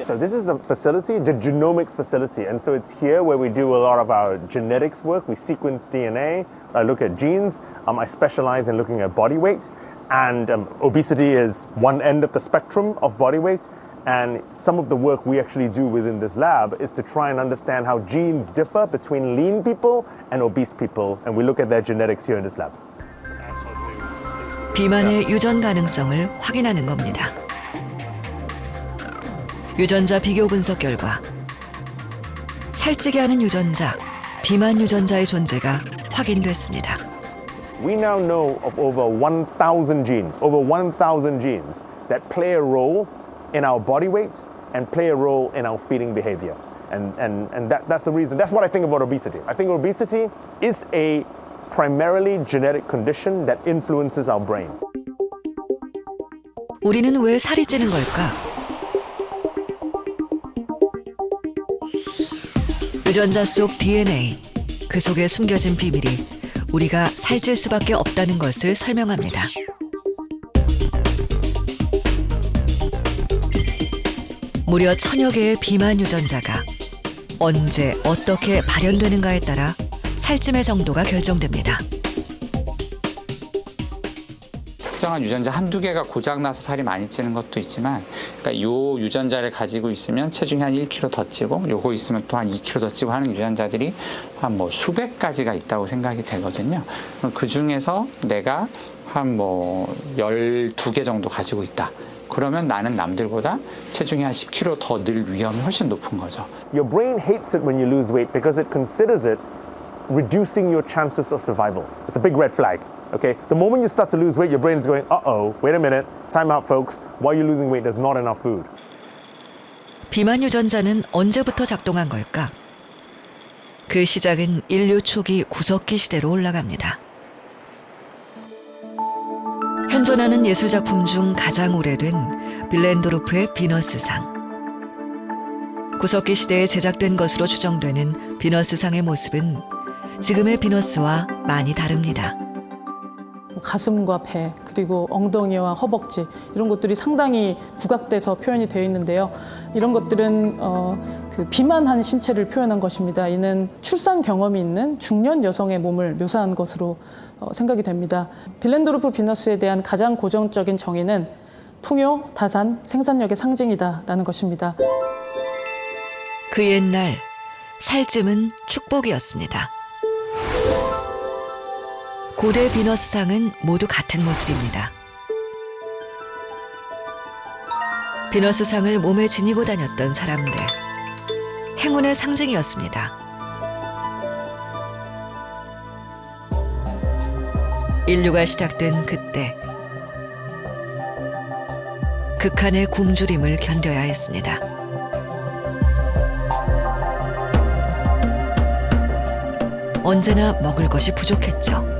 So this is the facility, the genomics facility. And so it's here where we do a lot of our genetics work. We sequence DNA, I look at genes. I specialize in looking at body weight. And obesity is one end of the spectrum of body weight. And some of the work we actually do within this lab is to try and understand how genes differ between lean people and obese people. And we look at their genetics here in this lab. 비만의 유전 가능성을 확인하는 겁니다. 유전자 비교 분석 결과 살찌게 하는 유전자, 비만 유전자의 존재가 확인됐습니다. We now know of over 1,000 genes that play a role in our body weight and play a role in our feeding behavior. And that's the reason. That's what I think about obesity. I think obesity is a primarily genetic condition that influences our brain. 우리는 왜 살이 찌는 걸까? 유전자 속 DNA, 그 속에 숨겨진 비밀이 우리가 살찔 수밖에 없다는 것을 설명합니다. 무려 1000여 개의 비만 유전자가 언제 어떻게 발현되는가에 따라 살찜의 정도가 결정됩니다. 특정한 유전자 한두 개가 고장나서 살이 많이 찌는 것도 있지만, 그러니까 요 유전자를 가지고 있으면 체중이 한 1kg 더 찌고, 요거 있으면 또 한 2kg 더 찌고 하는 유전자들이 한 뭐 수백 가지가 있다고 생각이 되거든요. 그 중에서 내가 한 뭐 12개 정도 가지고 있다. 그러면 나는 남들보다 체중이 한 10kg 더 늘 위험이 훨씬 높은 거죠. Your brain hates it when you lose weight because it considers it reducing your chances of survival. It's a big red flag. Okay? The moment you start to lose weight, your brain is going, uh-oh, wait a minute, time out folks. Why are you losing weight? There's not enough food. 비만 유전자는 언제부터 작동한 걸까? 그 시작은 인류 초기 구석기 시대로 올라갑니다. 현존하는 예술작품 중 가장 오래된 빌렌도르프의 비너스상. 구석기 시대에 제작된 것으로 추정되는 비너스상의 모습은 지금의 비너스와 많이 다릅니다. 가슴과 배, 그리고 엉덩이와 허벅지 이런 것들이 상당히 부각돼서 표현이 되어 있는데요. 이런 것들은 그 비만한 신체를 표현한 것입니다. 이는 출산 경험이 있는 중년 여성의 몸을 묘사한 것으로 생각이 됩니다. 빌렌도르프 비너스에 대한 가장 고정적인 정의는 풍요, 다산, 생산력의 상징이다라는 것입니다. 그 옛날 살찜은 축복이었습니다. 고대 비너스상은 모두 같은 모습입니다. 비너스상을 몸에 지니고 다녔던 사람들, 행운의 상징이었습니다. 인류가 시작된 그때, 극한의 굶주림을 견뎌야 했습니다. 언제나 먹을 것이 부족했죠.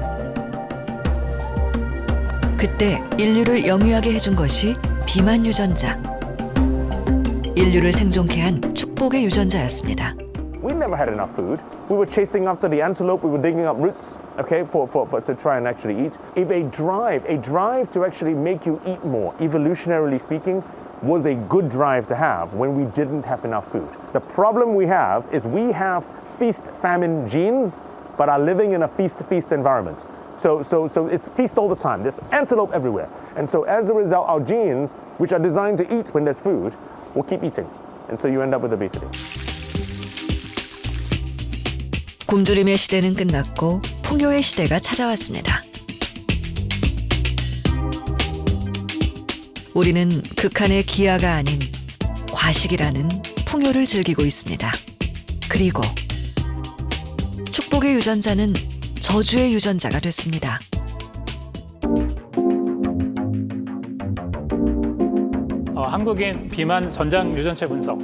그때 인류를 영위하게 해준 것이 비만 유전자. 인류를 생존케 한 축복의 유전자였습니다. We never had enough food. We were chasing after the antelope. We were digging up roots, okay, to try and actually eat. If a drive to actually make you eat more, evolutionarily speaking, was a good drive to have when we didn't have enough food. The problem we have is we have feast-famine genes, but are living in a feast-to-feast environment. So it's feast all the time. There's antelope everywhere. And so as a result, our genes, which are designed to eat when there's food, will keep eating. And so you end up with obesity. 굶주림의 시대는 끝났고 풍요의 시대가 찾아왔습니다. 우리는 극한의 기아가 아닌 과식이라는 풍요를 즐기고 있습니다. 그리고 축복의 유전자는 저주의 유전자가 됐습니다. 한국인 비만 전장 유전체 분석.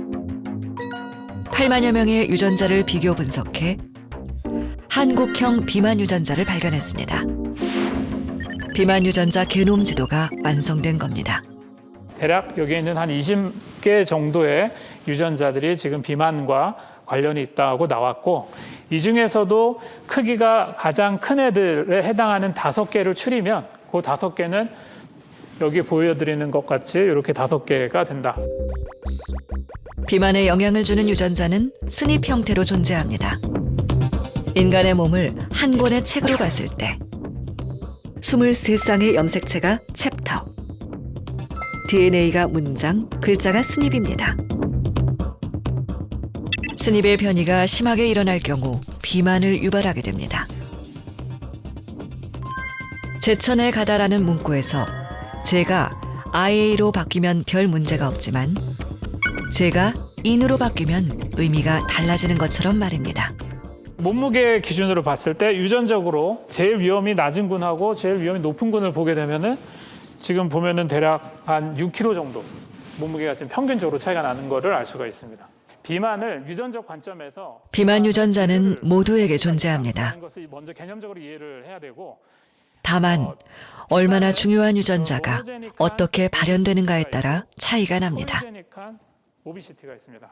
8만여 명의 유전자를 비교 분석해 한국형 비만 유전자를 발견했습니다. 비만 유전자 게놈 지도가 완성된 겁니다. 대략 여기에 있는 한 20개 정도의 유전자들이 지금 비만과 관련이 있다고 나왔고, 이 중에서도 크기가 가장 큰 애들에 해당하는 5개를 추리면 그 5개는 여기 보여드리는 것 같이 이렇게 5개가 된다. 비만에 영향을 주는 유전자는 스닙 형태로 존재합니다. 인간의 몸을 한 권의 책으로 봤을 때 23쌍의 염색체가 챕터, DNA가 문장, 글자가 스닙입니다. 스닙의 변이가 심하게 일어날 경우 비만을 유발하게 됩니다. 제천에 가다라는 문구에서 제가 IA로 바뀌면 별 문제가 없지만 제가 인으로 바뀌면 의미가 달라지는 것처럼 말입니다. 몸무게 기준으로 봤을 때 유전적으로 제일 위험이 낮은 군하고 제일 위험이 높은 군을 보게 되면은 지금 보면은 대략 한 6kg 정도 몸무게가 지금 평균적으로 차이가 나는 거를 알 수가 있습니다. 비만을 유전적 관점에서 비만 유전자는 모두에게 존재합니다. 하는 것을 먼저 개념적으로 이해를 해야 되고 다만 얼마나 중요한 유전자가 어떻게 발현되는가에 따라 차이가 납니다. 콜리제닉한 오비시티가 있습니다.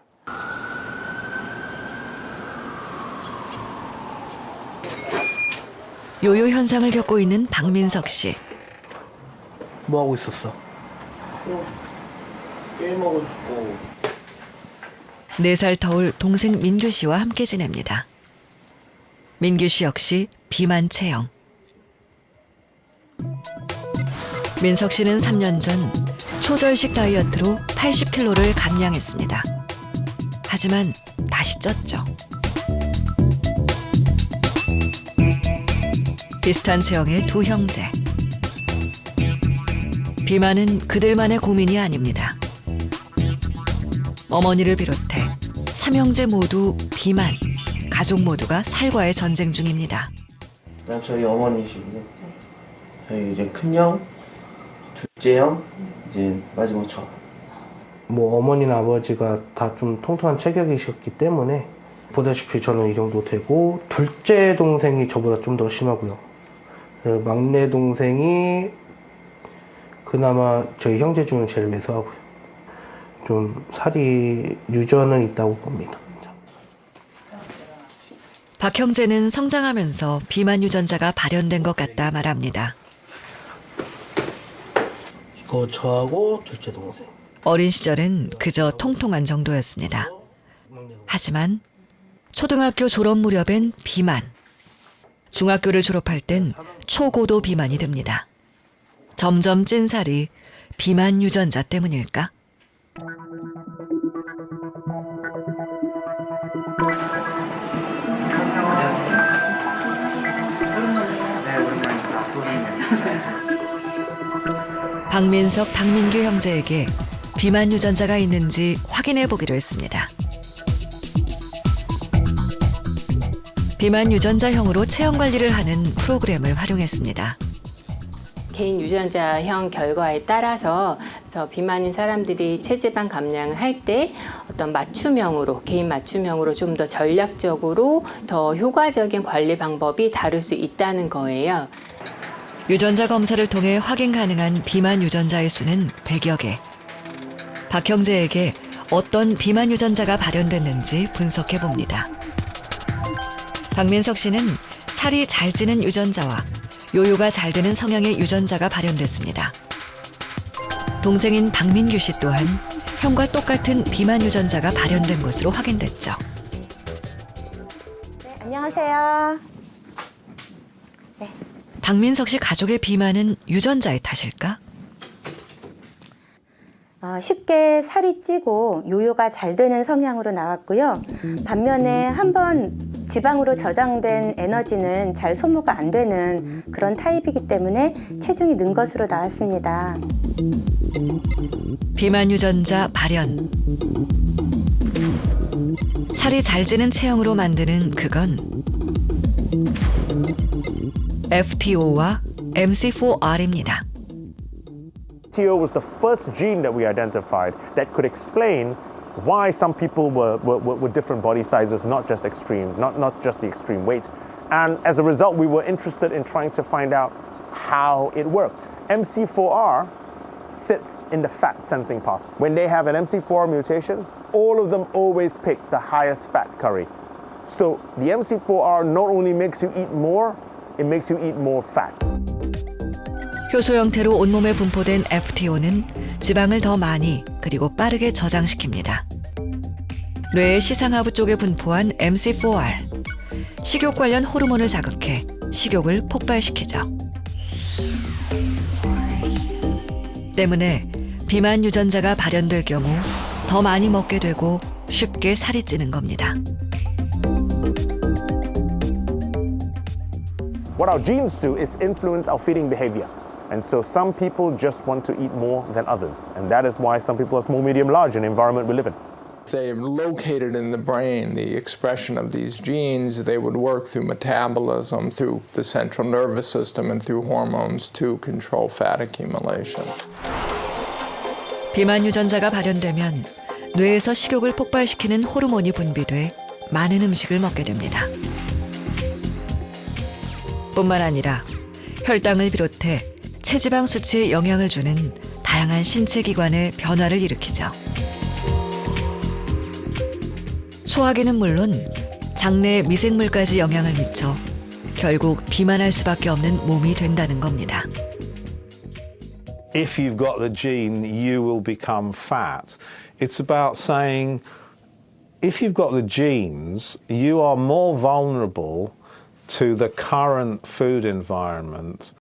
요요 현상을 겪고 있는 박민석 씨. 뭐 하고 있었어? 게임하고 있고. 4살 터울 동생 민규 씨와 함께 지냅니다. 민규 씨 역시 비만 체형. 민석 씨는 3년 전 초절식 다이어트로 80kg를 감량했습니다. 하지만 다시 쪘죠. 비슷한 체형의 두 형제. 비만은 그들만의 고민이 아닙니다. 어머니를 비롯해 3형제 모두 비만, 가족 모두가 살과의 전쟁 중입니다. 난 저희 어머니시고요. 저희 이제 큰형, 둘째 형, 이제 마지막 저. 뭐 어머니나 아버지가 다 좀 통통한 체격이셨기 때문에 보다시피 저는 이 정도 되고 둘째 동생이 저보다 좀 더 심하고요. 막내 동생이 그나마 저희 형제 중에 제일 왜소하고요. 좀 살이 유전은 있다고 봅니다. 박 형제는 성장하면서 비만 유전자가 발현된 것 같다 말합니다. 이거 저하고 둘째 동생. 어린 시절은 그저 통통한 정도였습니다. 하지만 초등학교 졸업 무렵엔 비만, 중학교를 졸업할 땐 초고도 비만이 됩니다. 점점 찐 살이 비만 유전자 때문일까? 박민석, 박민규 형제에게 비만 유전자가 있는지 확인해 보기로 했습니다. 비만 유전자형으로 체형 관리를 하는 프로그램을 활용했습니다. 개인 유전자형 결과에 따라서 그래서 비만인 사람들이 체지방 감량을 할 때 어떤 맞춤형으로, 개인 맞춤형으로 좀 더 전략적으로 더 효과적인 관리 방법이 다를 수 있다는 거예요. 유전자 검사를 통해 확인 가능한 비만 유전자의 수는 100여 개. 박 형제에게 어떤 비만 유전자가 발현됐는지 분석해 봅니다. 박민석 씨는 살이 잘 찌는 유전자와 요요가 잘 되는 성향의 유전자가 발현됐습니다. 동생인 박민규 씨 또한 형과 똑같은 비만 유전자가 발현된 것으로 확인됐죠. 네, 안녕하세요. 박민석 씨 가족의 비만은 유전자의 탓일까? 쉽게 살이 찌고 요요가 잘 되는 성향으로 나왔고요. 반면에 한번 지방으로 저장된 에너지는 잘 소모가 안 되는 그런 타입이기 때문에 체중이 는 것으로 나왔습니다. 비만 유전자 발현. 살이 잘 찌는 체형으로 만드는 그건 FTO와 MC4R입니다. FTO was the first gene that we identified that could explain why some people were different body sizes, not just extreme, not just the extreme weight. And as a result, we were interested in trying to find out how it worked. MC4R sits in the fat sensing path. When they have an MC4R mutation, all of them always pick the highest fat curry. So the MC4R not only makes you eat more, it makes you eat more fat. 효소 형태로 온몸에 분포된 FTO는 지방을 더 많이 그리고 빠르게 저장시킵니다. 뇌의 시상하부 쪽에 분포한 MC4R. 식욕 관련 호르몬을 자극해 식욕을 폭발시키죠. 때문에 비만 유전자가 발현될 경우 더 많이 먹게 되고 쉽게 살이 찌는 겁니다. What our genes do is influence our feeding behavior. And so some people just want to eat more than others. And that is why some people are small, medium, large in the environment we live in. They're located in the brain, the expression of these genes. They would work through metabolism, through the central nervous system, and through hormones to control fat accumulation. 비만 유전자가 발현되면 뇌에서 식욕을 폭발시키는 호르몬이 분비돼 많은 음식을 먹게 됩니다. 뿐만 아니라 혈당을 비롯해 체지방 수치에 영향을 주는 다양한 신체 기관의 변화를 일으키죠. 소화기는 물론 장내의 미생물까지 영향을 미쳐 결국 비만할 수밖에 없는 몸이 된다는 겁니다. If you've got the gene, you will become fat. It's about saying, if you've got the genes, you are more vulnerable to the current food environment